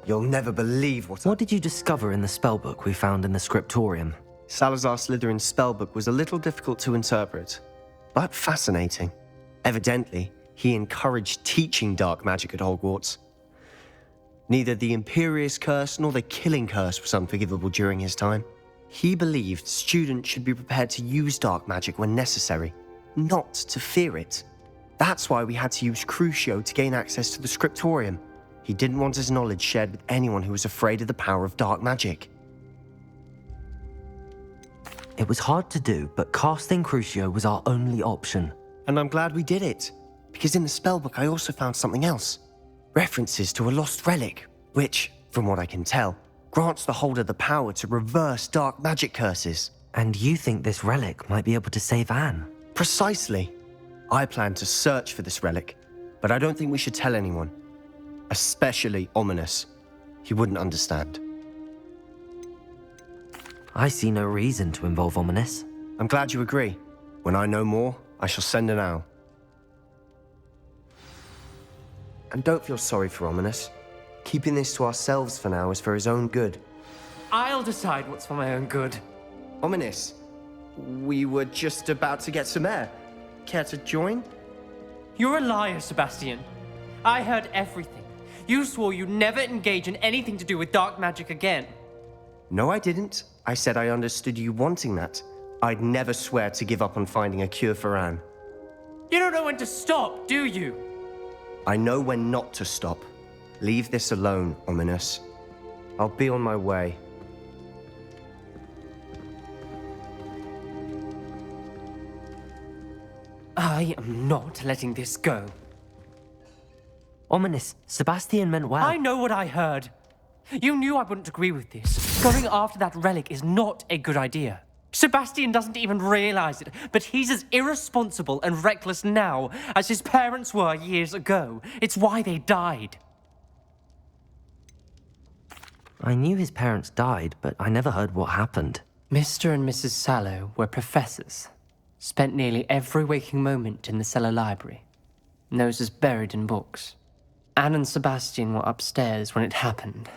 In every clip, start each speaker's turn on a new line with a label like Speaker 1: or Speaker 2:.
Speaker 1: You'll never believe
Speaker 2: What did you discover in the spellbook we found in the scriptorium?
Speaker 1: Salazar Slytherin's spellbook was a little difficult to interpret, but fascinating. Evidently, he encouraged teaching dark magic at Hogwarts. Neither the Imperious Curse nor the Killing Curse was unforgivable during his time. He believed students should be prepared to use dark magic when necessary, not to fear it. That's why we had to use Crucio to gain access to the scriptorium. He didn't want his knowledge shared with anyone who was afraid of the power of dark magic.
Speaker 2: It was hard to do, but casting Crucio was our only option.
Speaker 1: And I'm glad we did it, because in the spellbook I also found something else. References to a lost relic, which, from what I can tell, grants the holder the power to reverse dark magic curses.
Speaker 2: And you think this relic might be able to save Anne?
Speaker 1: Precisely. I plan to search for this relic, but I don't think we should tell anyone. Especially Ominous. He wouldn't understand.
Speaker 2: I see no reason to involve Ominous.
Speaker 1: I'm glad you agree. When I know more, I shall send an owl. And don't feel sorry for Ominous. Keeping this to ourselves for now is for his own good.
Speaker 3: I'll decide what's for my own good.
Speaker 1: Ominous, we were just about to get some air. Care to join?
Speaker 3: You're a liar, Sebastian. I heard everything. You swore you'd never engage in anything to do with dark magic again.
Speaker 1: No, I didn't. I said I understood you wanting that. I'd never swear to give up on finding a cure for Anne.
Speaker 3: You don't know when to stop, do you?
Speaker 1: I know when not to stop. Leave this alone, Ominous. I'll be on my way.
Speaker 3: I am not letting this go.
Speaker 2: Ominous, Sebastian meant well.
Speaker 3: I know what I heard. You knew I wouldn't agree with this. Going after that relic is not a good idea. Sebastian doesn't even realize it, but he's as irresponsible and reckless now as his parents were years ago. It's why they died.
Speaker 2: I knew his parents died, but I never heard what happened.
Speaker 3: Mr. and Mrs. Sallow were professors. Spent nearly every waking moment in the cellar library. Noses buried in books. Anne and Sebastian were upstairs when it happened.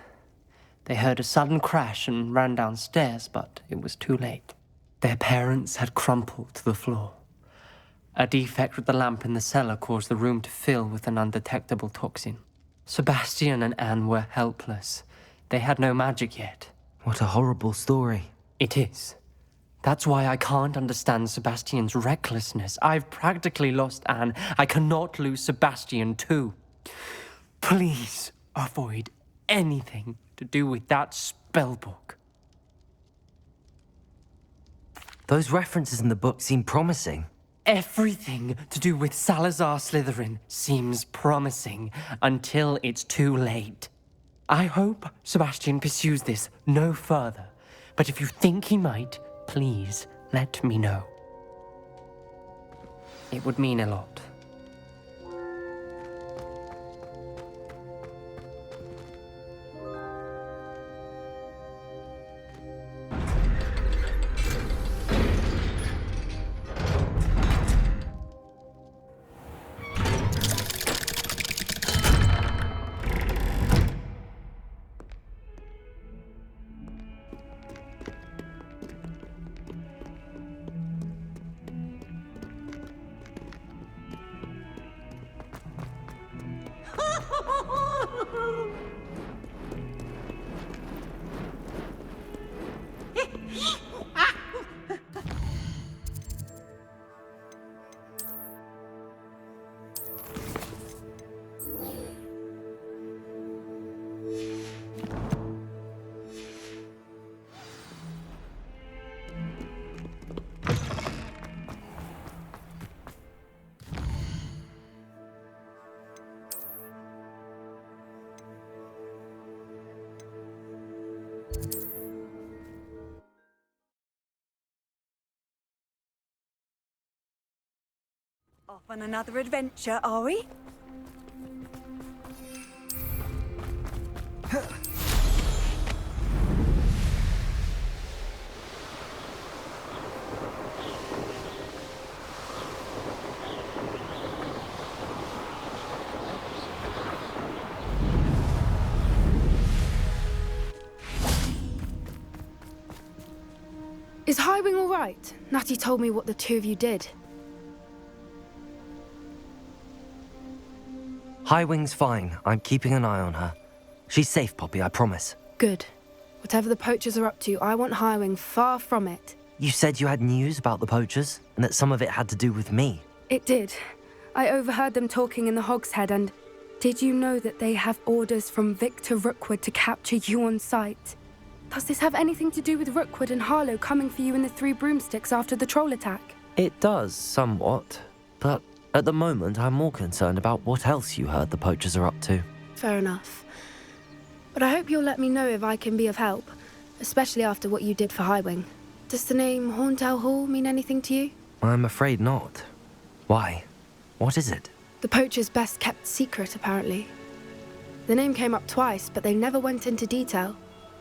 Speaker 3: They heard a sudden crash and ran downstairs, but it was too late. Their parents had crumpled to the floor. A defect with the lamp in the cellar caused the room to fill with an undetectable toxin. Sebastian and Anne were helpless. They had no magic yet.
Speaker 2: What a horrible story.
Speaker 3: It is. That's why I can't understand Sebastian's recklessness. I've practically lost Anne. I cannot lose Sebastian too. Please avoid anything to do with that spellbook.
Speaker 2: Those references in the book seem promising.
Speaker 3: Everything to do with Salazar Slytherin seems promising until it's too late. I hope Sebastian pursues this no further, but if you think he might, please let me know. It would mean a lot.
Speaker 4: Off on another adventure, are we?
Speaker 5: Highwing all right? Natty told me what the two of you did.
Speaker 2: Highwing's fine. I'm keeping an eye on her. She's safe, Poppy, I promise.
Speaker 5: Good. Whatever the poachers are up to, I want Highwing far from it.
Speaker 2: You said you had news about the poachers, and that some of it had to do with me.
Speaker 5: It did. I overheard them talking in the Hogshead, and did you know that they have orders from Victor Rookwood to capture you on sight? Does this have anything to do with Rookwood and Harlow coming for you in the Three Broomsticks after the troll attack?
Speaker 2: It does, somewhat. But at the moment, I'm more concerned about what else you heard the poachers are up to.
Speaker 5: Fair enough. But I hope you'll let me know if I can be of help, especially after what you did for Highwing. Does the name Horntail Hall mean anything to you?
Speaker 2: I'm afraid not. Why? What is it?
Speaker 5: The poacher's best kept secret, apparently. The name came up twice, but they never went into detail.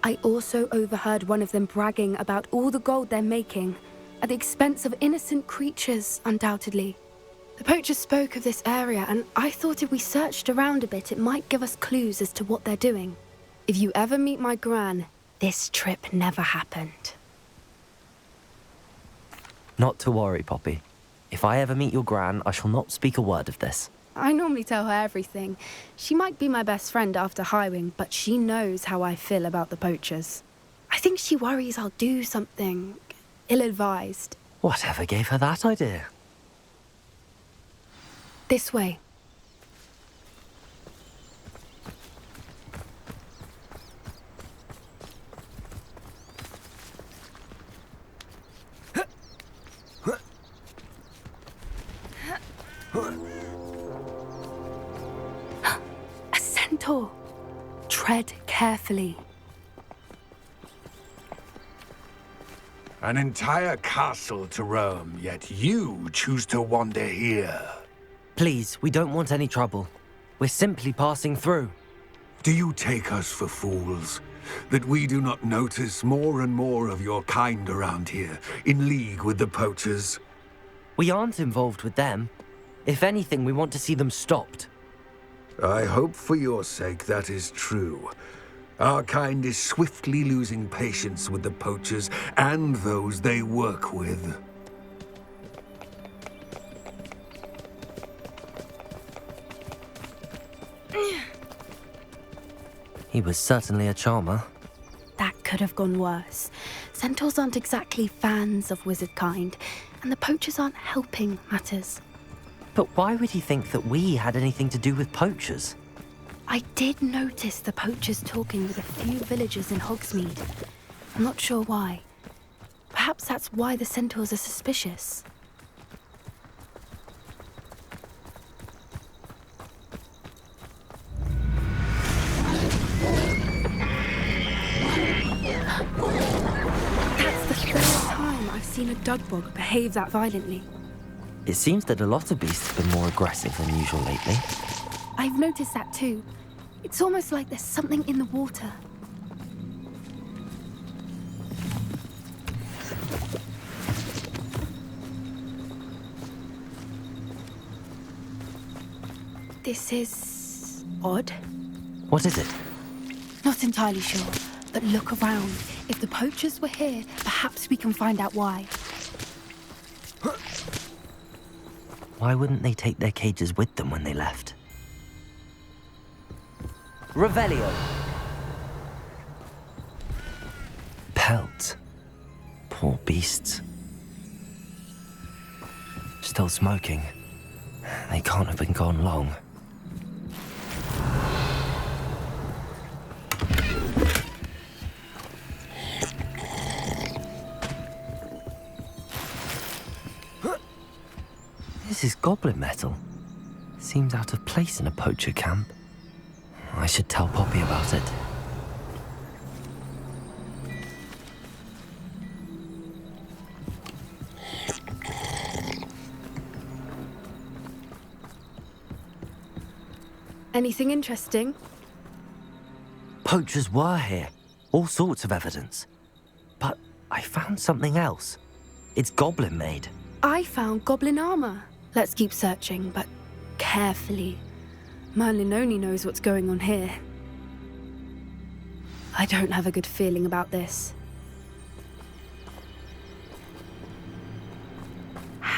Speaker 5: I also overheard one of them bragging about all the gold they're making, at the expense of innocent creatures, undoubtedly. The poachers spoke of this area, and I thought if we searched around a bit, it might give us clues as to what they're doing. If you ever meet my gran, this trip never happened.
Speaker 2: Not to worry, Poppy. If I ever meet your gran, I shall not speak a word of this.
Speaker 5: I normally tell her everything. She might be my best friend after Highwing, but she knows how I feel about the poachers. I think she worries I'll do something ill-advised.
Speaker 2: Whatever gave her that idea?
Speaker 5: This way. A centaur. Tread carefully.
Speaker 6: An entire castle to roam, yet you choose to wander here.
Speaker 2: Please, we don't want any trouble. We're simply passing through.
Speaker 6: Do you take us for fools? That we do not notice more and more of your kind around here, in league with the poachers?
Speaker 2: We aren't involved with them. If anything, we want to see them stopped.
Speaker 6: I hope for your sake that is true. Our kind is swiftly losing patience with the poachers and those they work with.
Speaker 2: He was certainly a charmer.
Speaker 5: That could have gone worse. Centaurs aren't exactly fans of wizard kind, and the poachers aren't helping matters.
Speaker 2: But why would he think that we had anything to do with poachers?
Speaker 5: I did notice the poachers talking with a few villagers in Hogsmeade. I'm not sure why. Perhaps that's why the centaurs are suspicious. That's the third time I've seen a dugbog behave that violently.
Speaker 2: It seems that a lot of beasts have been more aggressive than usual lately.
Speaker 5: I've noticed that too. It's almost like there's something in the water. This is odd.
Speaker 2: What is it?
Speaker 5: Not entirely sure, but look around. If the poachers were here, perhaps we can find out why.
Speaker 2: Why wouldn't they take their cages with them when they left? Revelio! Pelts. Poor beasts. Still smoking. They can't have been gone long. This is goblin metal. Seems out of place in a poacher camp. I should tell Poppy about it.
Speaker 5: Anything interesting?
Speaker 2: Poachers were here. All sorts of evidence. But I found something else. It's goblin made.
Speaker 5: I found goblin armor. Let's keep searching, but carefully. Merlin only knows what's going on here. I don't have a good feeling about this.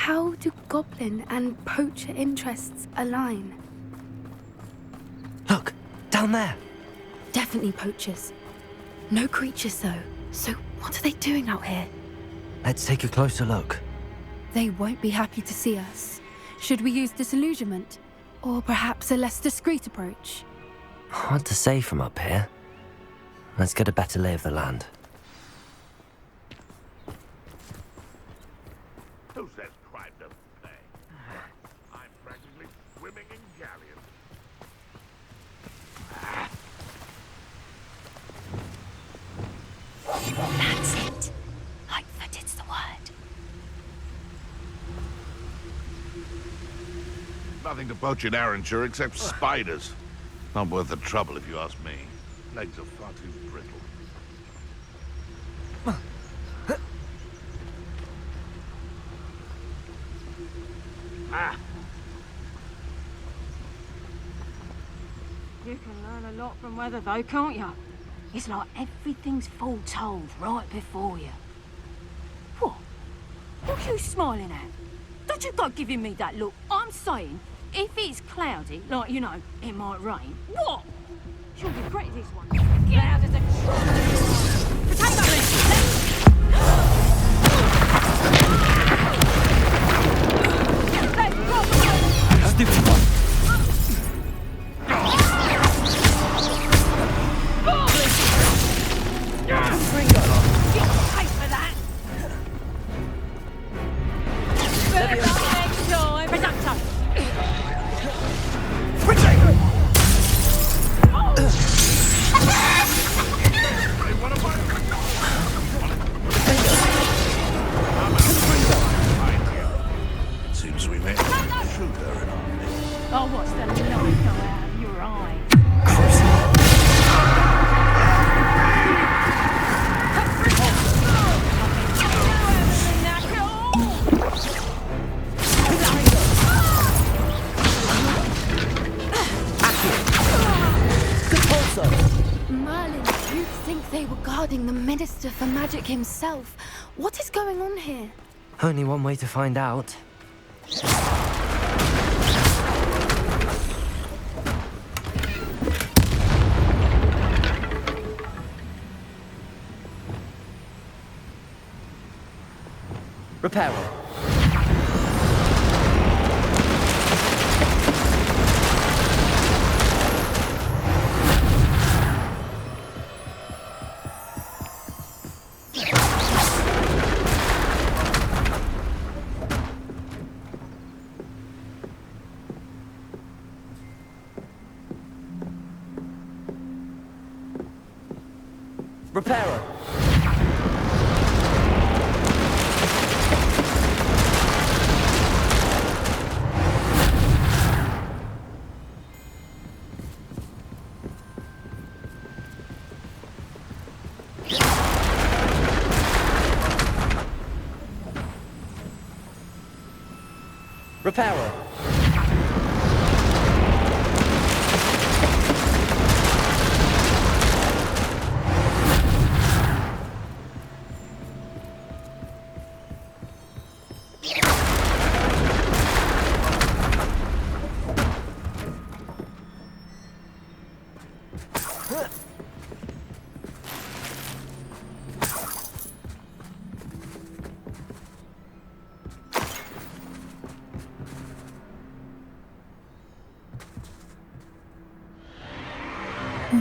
Speaker 5: How do goblin and poacher interests align?
Speaker 2: Look, down there.
Speaker 5: Definitely poachers. No creatures, though. So what are they doing out here?
Speaker 2: Let's take a closer look.
Speaker 5: They won't be happy to see us. Should we use disillusionment? Or perhaps a less discreet approach?
Speaker 2: Hard to say from up here. Let's get a better lay of the land.
Speaker 7: Who says crime doesn't pay? I'm practically swimming in galleons.
Speaker 4: That's it. Lightfoot, it's the word.
Speaker 7: Nothing to poach in Arranshire except spiders. Not worth the trouble if you ask me. Legs are far too brittle.
Speaker 8: You can learn a lot from weather though, can't you? It's like everything's foretold right before you. What? What are you smiling at? Don't you go giving me that look. I'm saying, if it's cloudy, like, you know, it might rain, what? She'll be pretty this one. Cloud as a potato
Speaker 2: Stupid one.
Speaker 7: Seems we may have a shooter in our midst.
Speaker 8: Oh, what's the light go out of your eye?
Speaker 5: Merlin, you'd think they were guarding the Minister for Magic himself. What is going on here?
Speaker 2: Only one way to find out. Repairer. Repairer. Repairer.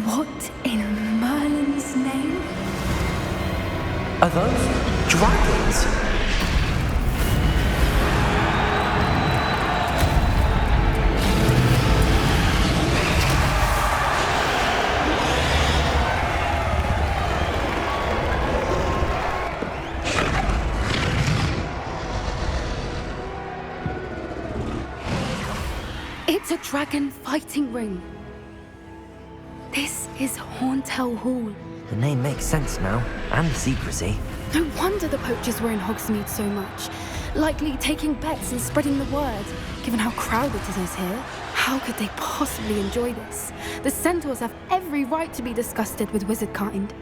Speaker 5: What in Merlin's name?
Speaker 2: Are those dragons?
Speaker 5: It's a dragon fighting ring. This is Hauntel Hall.
Speaker 2: The name makes sense now, and the secrecy.
Speaker 5: No wonder the poachers were in Hogsmeade so much. Likely taking bets and spreading the word, given how crowded it is here. How could they possibly enjoy this? The centaurs have every right to be disgusted with wizard kind.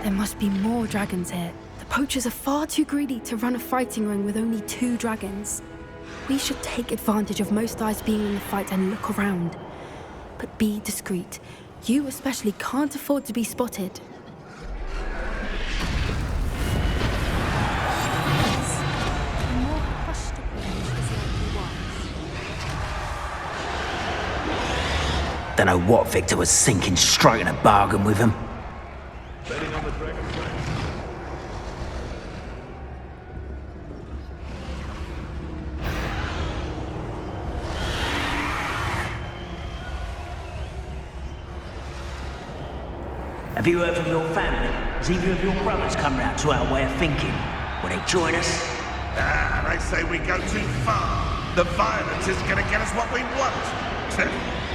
Speaker 5: There must be more dragons here. The poachers are far too greedy to run a fighting ring with only 2 dragons. We should take advantage of most eyes being in the fight and look around. But be discreet. You especially can't afford to be spotted.
Speaker 9: Don't know what Victor was thinking, striking a bargain with him. Have you heard from your family? Has either of your brothers come round to our way of thinking? Will they join us?
Speaker 7: They say we go too far. The violence is gonna get us what we want.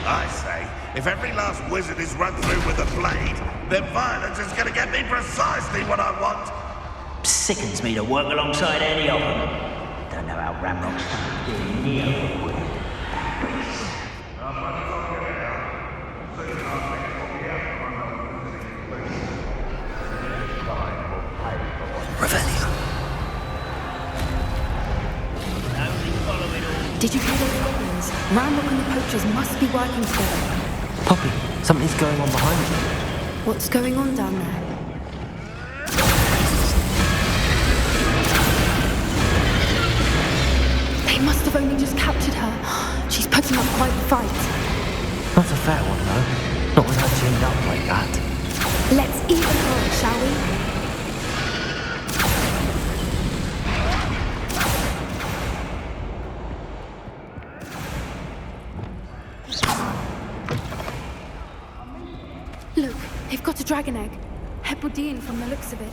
Speaker 7: I say, if every last wizard is run through with a blade, then violence is gonna get me precisely what I want.
Speaker 9: Sickens me to work alongside any of them. Don't know how Ramrock's doing near with.
Speaker 5: Did you hear those goblins? Ramrock and the poachers must be working together.
Speaker 2: Poppy, something's going on behind you.
Speaker 5: What's going on down there? They must have only just captured her. She's putting up quite the fight.
Speaker 2: Not a fair one, though. Not with her chained up like that.
Speaker 5: Let's even her, shall we? Look, they've got a dragon egg. Hebridean from the looks of it.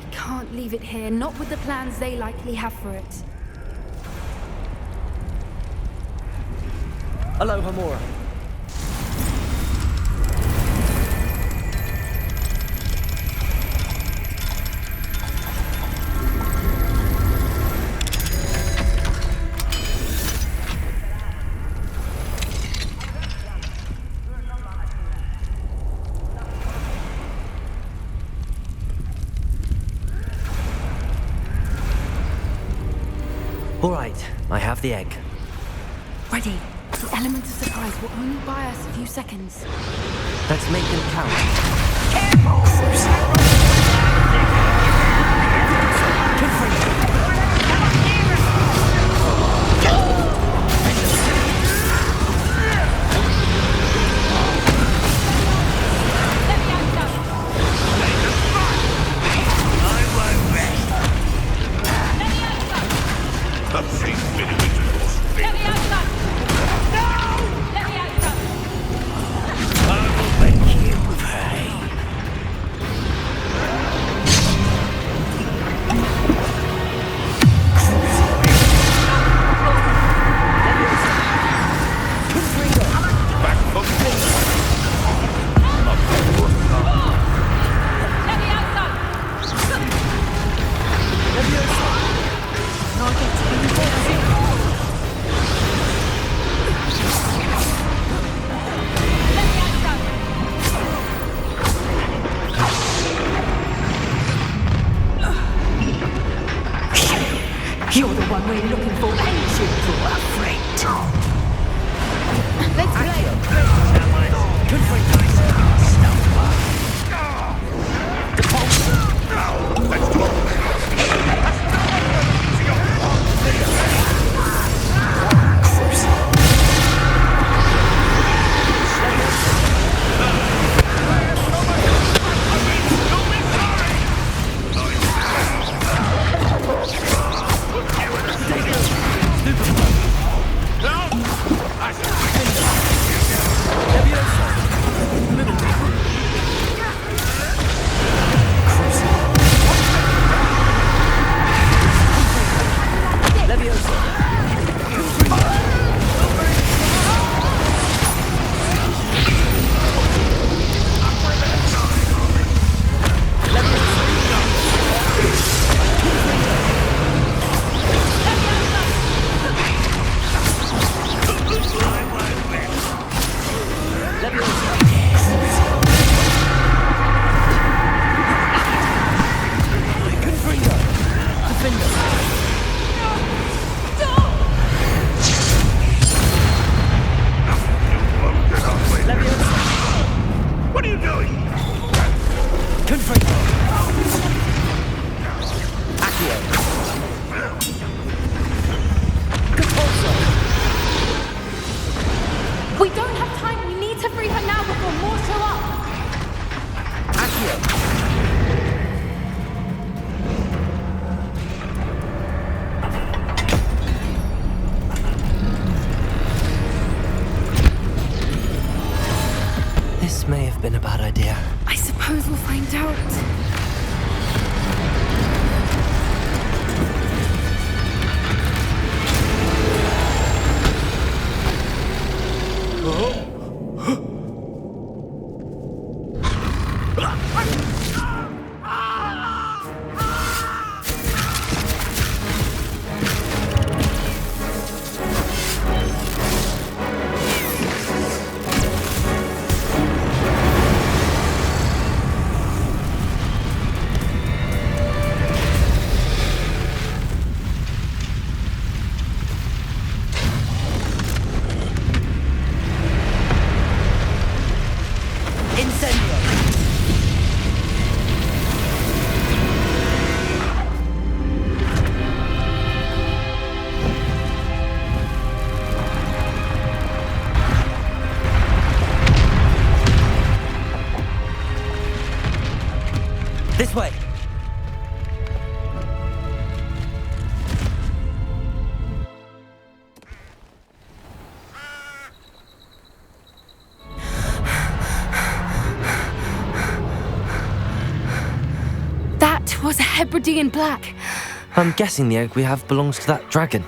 Speaker 5: We can't leave it here, not with the plans they likely have for it.
Speaker 2: Hello, Hamura. All right, I have the egg.
Speaker 5: Ready. The element of surprise will only buy us a few seconds.
Speaker 2: Let's make them count.
Speaker 8: You're the one we're looking for, ain't you, poor friend? Let's play. Good for nice stuff.
Speaker 7: Let's talk.
Speaker 2: been a bad idea.
Speaker 5: I suppose we'll find out.
Speaker 2: This way!
Speaker 5: That was a Hebridean black.
Speaker 2: I'm guessing the egg we have belongs to that dragon.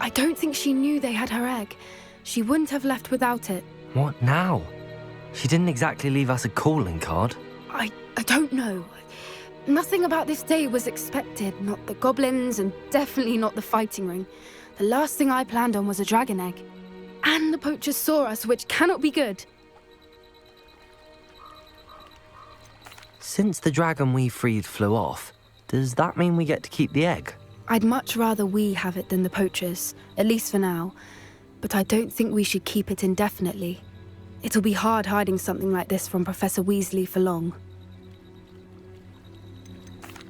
Speaker 5: I don't think she knew they had her egg. She wouldn't have left without it.
Speaker 2: What now? She didn't exactly leave us a calling card.
Speaker 5: I don't know. Nothing about this day was expected. Not the goblins, and definitely not the fighting ring. The last thing I planned on was a dragon egg. And the poachers saw us, which cannot be good.
Speaker 2: Since the dragon we freed flew off, does that mean we get to keep the egg?
Speaker 5: I'd much rather we have it than the poachers, at least for now. But I don't think we should keep it indefinitely. It'll be hard hiding something like this from Professor Weasley for long.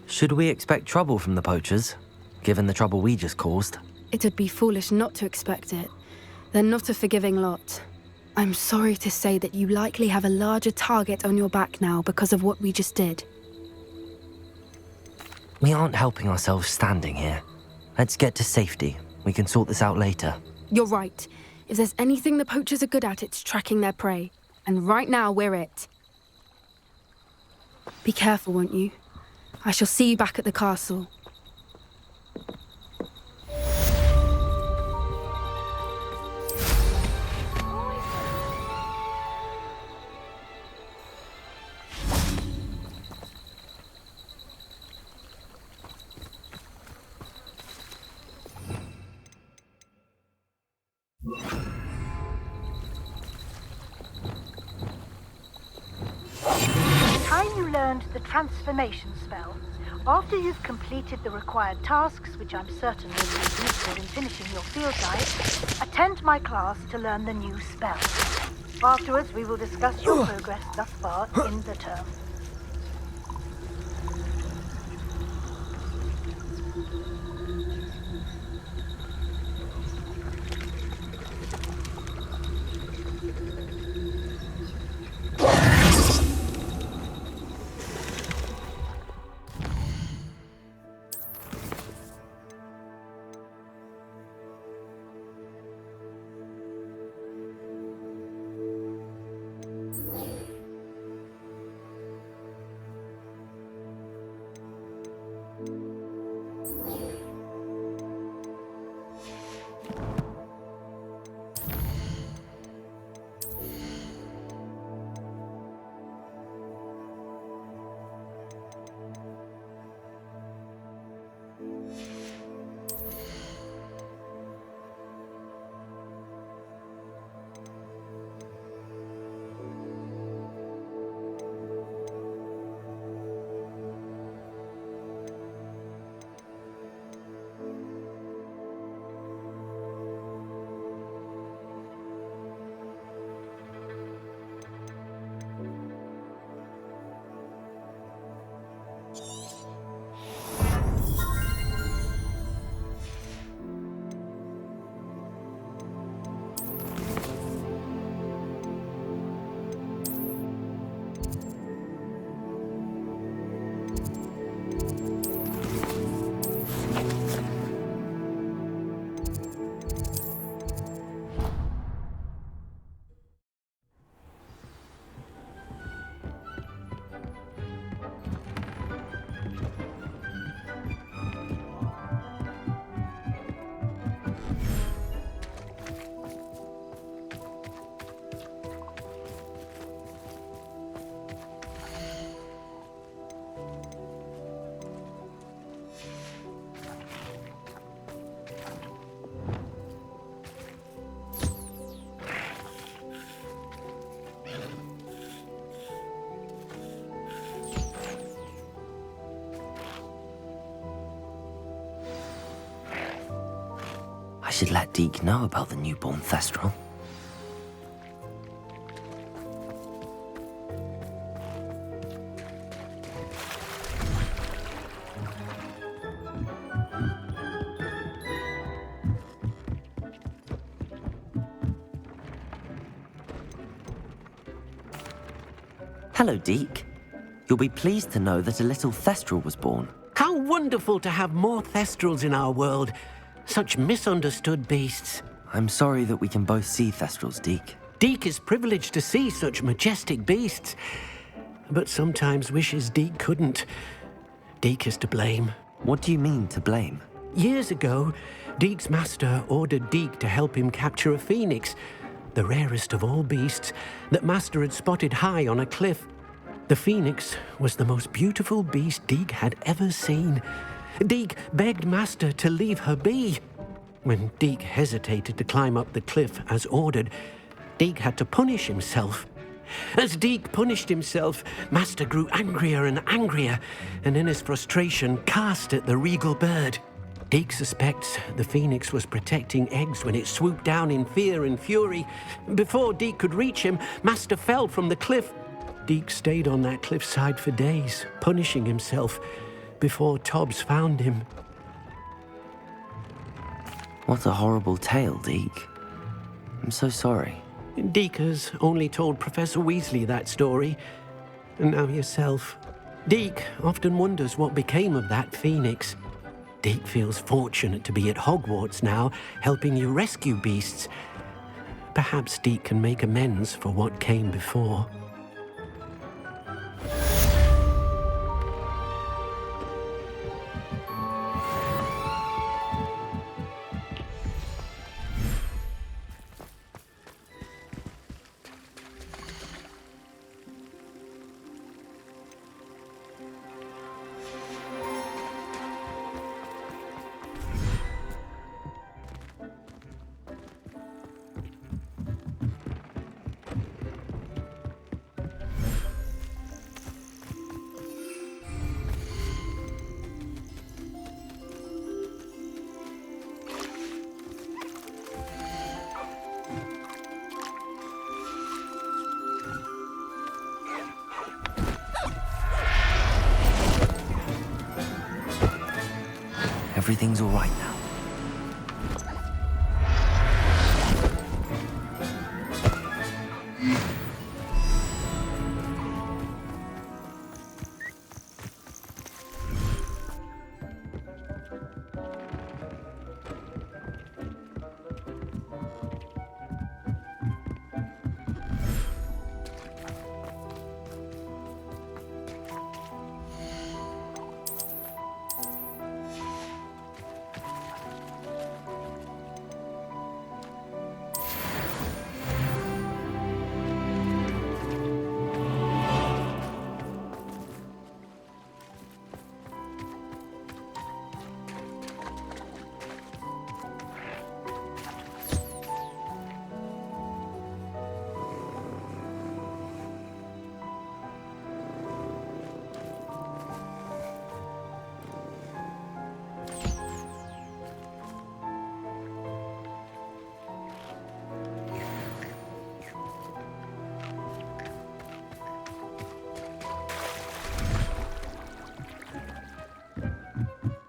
Speaker 2: Should we expect trouble from the poachers, given the trouble we just caused?
Speaker 5: It would be foolish not to expect it. They're not a forgiving lot. I'm sorry to say that you likely have a larger target on your back now because of what we just did.
Speaker 2: We aren't helping ourselves standing here. Let's get to safety. We can sort this out later.
Speaker 5: You're right. If there's anything the poachers are good at, it's tracking their prey. And right now, we're it. Be careful, won't you? I shall see you back at the castle.
Speaker 10: The transformation spell. After you've completed the required tasks, which I'm certain will be useful in finishing your field guide, attend my class to learn the new spell. Afterwards, we will discuss your progress thus far in the term.
Speaker 2: should let Deke know about the newborn Thestral. Hello, Deke. You'll be pleased to know that a little Thestral was born.
Speaker 11: How wonderful to have more Thestrals in our world. Such misunderstood beasts.
Speaker 2: I'm sorry that we can both see Thestrals, Deke.
Speaker 11: Deke is privileged to see such majestic beasts, but sometimes wishes Deke couldn't. Deke is to blame.
Speaker 2: What do you mean, to blame?
Speaker 11: Years ago, Deke's master ordered Deke to help him capture a phoenix, the rarest of all beasts, that master had spotted high on a cliff. The phoenix was the most beautiful beast Deke had ever seen. Deke begged master to leave her be. When Deke hesitated to climb up the cliff as ordered, Deke had to punish himself. As Deke punished himself, master grew angrier and angrier, and in his frustration cast at the regal bird. Deke suspects the phoenix was protecting eggs when it swooped down in fear and fury. Before Deke could reach him, master fell from the cliff. Deke stayed on that cliffside for days, punishing himself, before Tobbs found him.
Speaker 2: What a horrible tale, Deke. I'm so sorry.
Speaker 11: Deke has only told Professor Weasley that story, and now yourself. Deke often wonders what became of that phoenix. Deke feels fortunate to be at Hogwarts now, helping you rescue beasts. Perhaps Deke can make amends for what came before.
Speaker 2: Everything's all right now.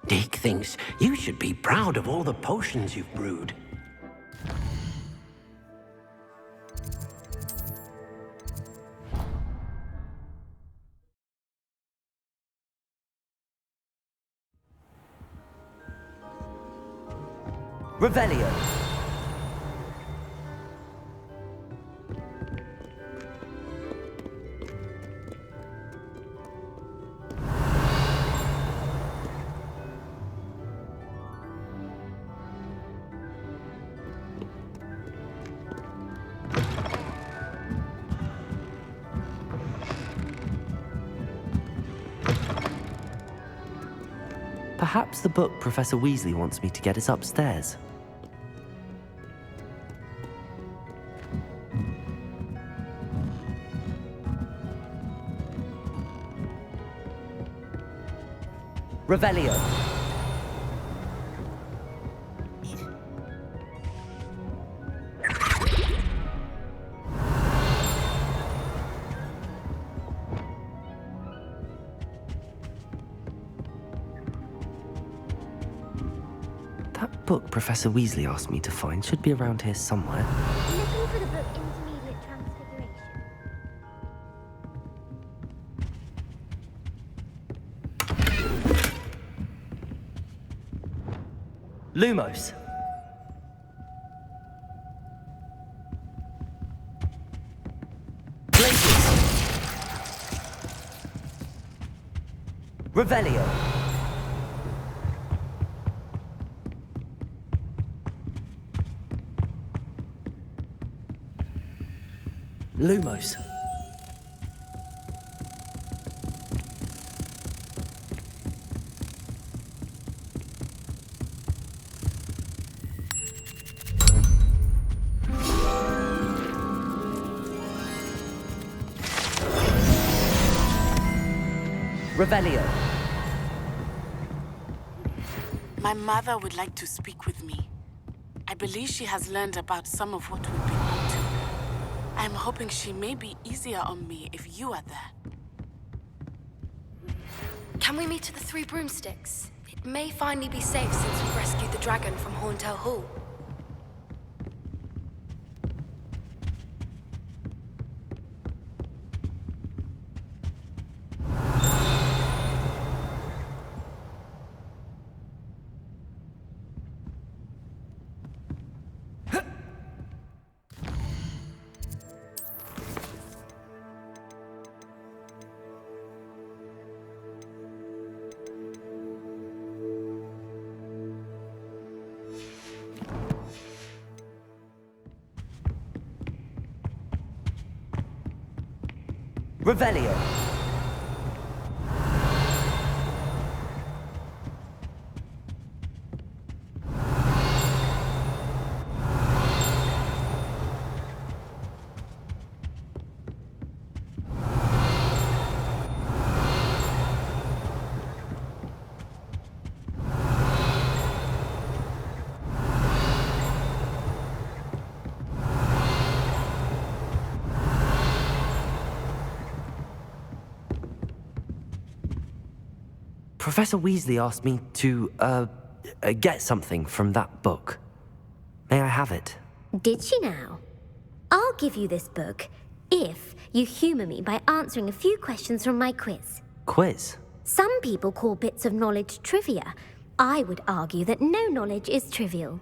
Speaker 2: Deke thinks you should be proud of all the potions you've brewed. Revelio. Perhaps the book Professor Weasley wants me to get is upstairs. Revelio. That book Professor Weasley asked me to find should be around here somewhere.
Speaker 4: Looking for the book Intermediate Transfiguration.
Speaker 2: Lumos! Blazes! Revelio! Lumos. Revelio.
Speaker 12: My mother would like to speak with me. I believe she has learned about some of what we've been up to. I'm hoping she may be easier on me if you are there.
Speaker 5: Can we meet at the Three Broomsticks? It may finally be safe since we've rescued the dragon from Horntail Hall.
Speaker 2: Revelio. Professor Weasley asked me to, get something from that book. May I have it?
Speaker 4: Did she now? I'll give you this book if you humour me by answering a few questions from my quiz.
Speaker 2: Quiz?
Speaker 4: Some people call bits of knowledge trivia. I would argue that no knowledge is trivial.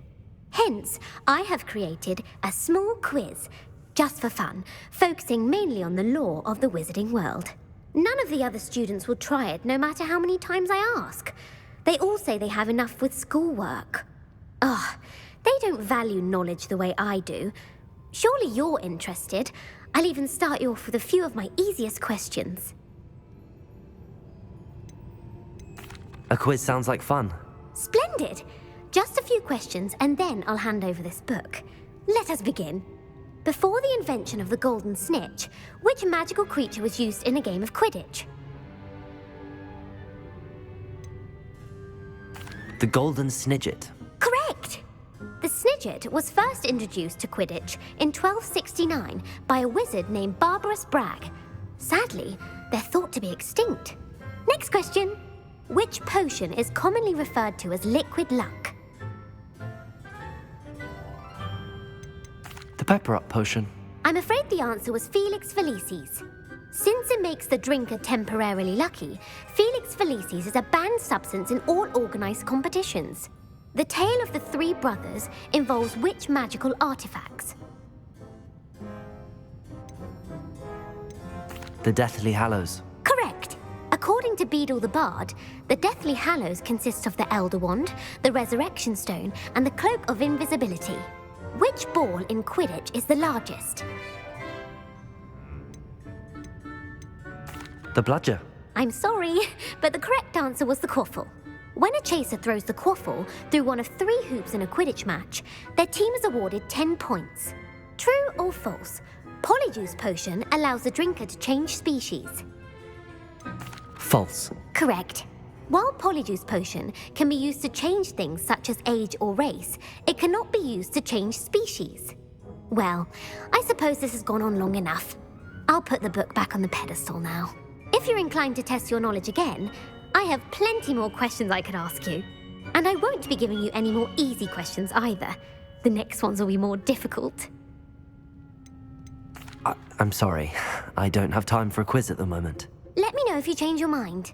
Speaker 4: Hence, I have created a small quiz, just for fun, focusing mainly on the lore of the wizarding world. None of the other students will try it, no matter how many times I ask. They all say they have enough with schoolwork. Ugh, they don't value knowledge the way I do. Surely you're interested. I'll even start you off with a few of my easiest questions.
Speaker 2: A quiz sounds like fun.
Speaker 4: Splendid! Just a few questions, and then I'll hand over this book. Let us begin. Before the invention of the golden snitch, which magical creature was used in a game of Quidditch?
Speaker 2: The golden snidget.
Speaker 4: Correct! The snidget was first introduced to Quidditch in 1269 by a wizard named Barbarous Bragg. Sadly, they're thought to be extinct. Next question. Which potion is commonly referred to as liquid luck?
Speaker 2: The pepper up potion.
Speaker 4: I'm afraid the answer was Felix Felicis. Since it makes the drinker temporarily lucky, Felix Felicis is a banned substance in all organised competitions. The tale of the three brothers involves which magical artifacts?
Speaker 2: The Deathly Hallows.
Speaker 4: Correct. According to Beedle the Bard, the Deathly Hallows consists of the Elder Wand, the Resurrection Stone, and the Cloak of Invisibility. Which ball in Quidditch is the largest?
Speaker 2: The bludger.
Speaker 4: I'm sorry, but the correct answer was the quaffle. When a chaser throws the quaffle through one of 3 hoops in a Quidditch match, their team is awarded 10 points. True or false? Polyjuice Potion allows the drinker to change species.
Speaker 2: False.
Speaker 4: Correct. While Polyjuice Potion can be used to change things such as age or race, it cannot be used to change species. Well, I suppose this has gone on long enough. I'll put the book back on the pedestal now. If you're inclined to test your knowledge again, I have plenty more questions I could ask you. And I won't be giving you any more easy questions either. The next ones will be more difficult.
Speaker 2: I'm sorry. I don't have time for a quiz at the moment.
Speaker 4: Let me know if you change your mind.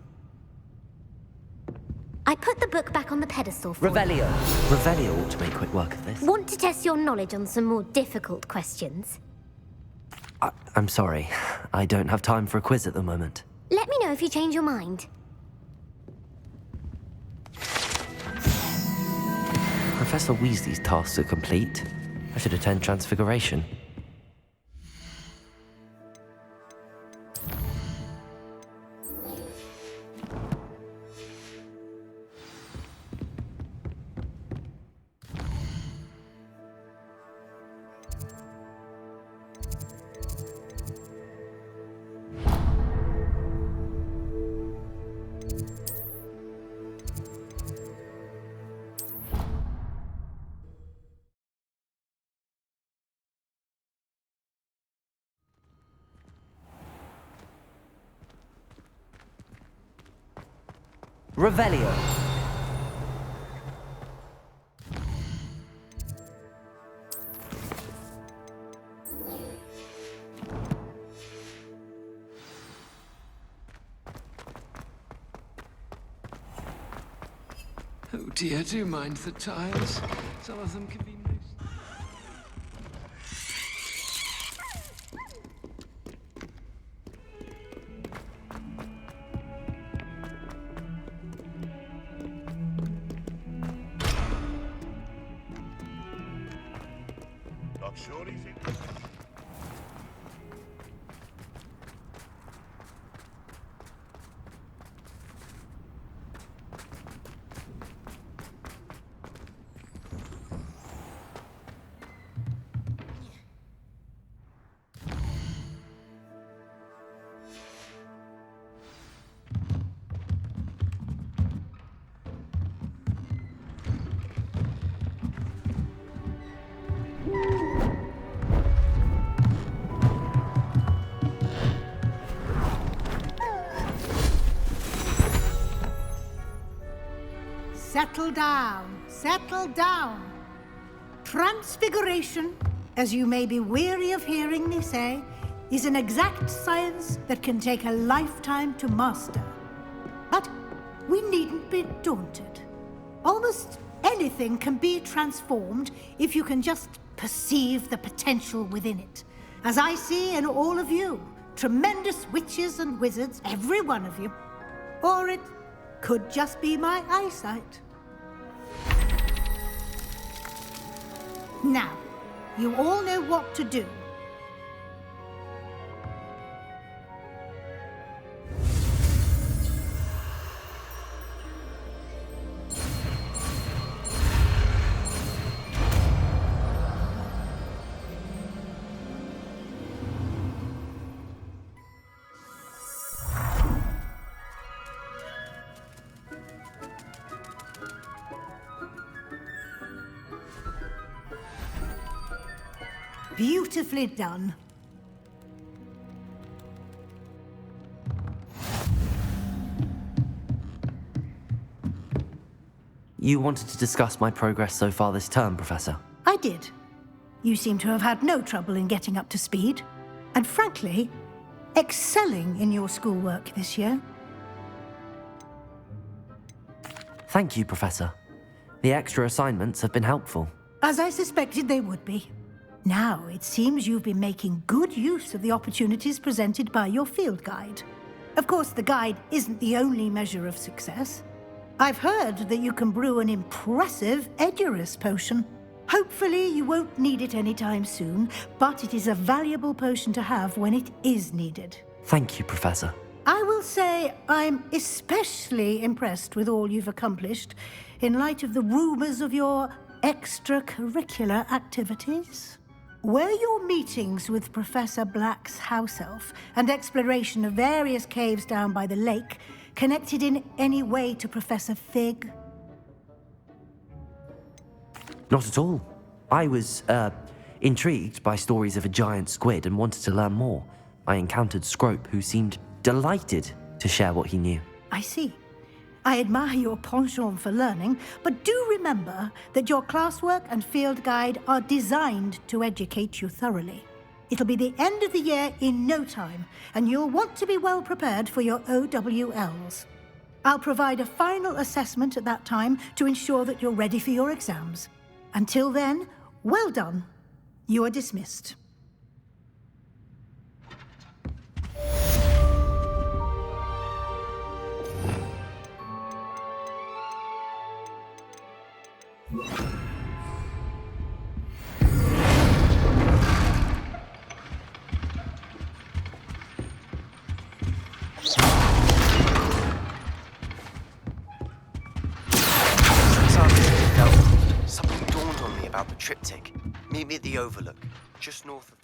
Speaker 4: I put the book back on the pedestal for
Speaker 2: Revelio. Revelio ought to make quick work of this.
Speaker 4: Want to test your knowledge on some more difficult questions?
Speaker 2: I'm sorry. I don't have time for a quiz at the moment.
Speaker 4: Let me know if you change your mind.
Speaker 2: Professor Weasley's tasks are complete. I should attend Transfiguration. Revelio.
Speaker 13: Oh dear, do mind the tiles. Some of them can be most...
Speaker 7: Not sure he's in.
Speaker 14: Settle down, settle down. Transfiguration, as you may be weary of hearing me say, is an exact science that can take a lifetime to master. But we needn't be daunted. Almost anything can be transformed if you can just perceive the potential within it. As I see in all of you, tremendous witches and wizards, every one of you. Or it could just be my eyesight. Now, you all know what to do. Beautifully done.
Speaker 2: You wanted to discuss my progress so far this term, Professor?
Speaker 14: I did. You seem to have had no trouble in getting up to speed, and frankly, excelling in your schoolwork this year.
Speaker 2: Thank you, Professor. The extra assignments have been helpful.
Speaker 14: As I suspected they would be. Now, it seems you've been making good use of the opportunities presented by your field guide. Of course, the guide isn't the only measure of success. I've heard that you can brew an impressive Edurus potion. Hopefully, you won't need it anytime soon, but it is a valuable potion to have when it is needed.
Speaker 2: Thank you, Professor.
Speaker 14: I will say I'm especially impressed with all you've accomplished in light of the rumors of your extracurricular activities. Were your meetings with Professor Black's house elf and exploration of various caves down by the lake connected in any way to Professor Fig?
Speaker 2: Not at all. I was, intrigued by stories of a giant squid and wanted to learn more. I encountered Scrope, who seemed delighted to share what he knew.
Speaker 14: I see. I admire your penchant for learning, but do remember that your classwork and field guide are designed to educate you thoroughly. It'll be the end of the year in no time, and you'll want to be well prepared for your OWLs. I'll provide a final assessment at that time to ensure that you're ready for your exams. Until then, well done. You are dismissed.
Speaker 1: Something dawned on me about the triptych. Meet me at the Overlook, just north of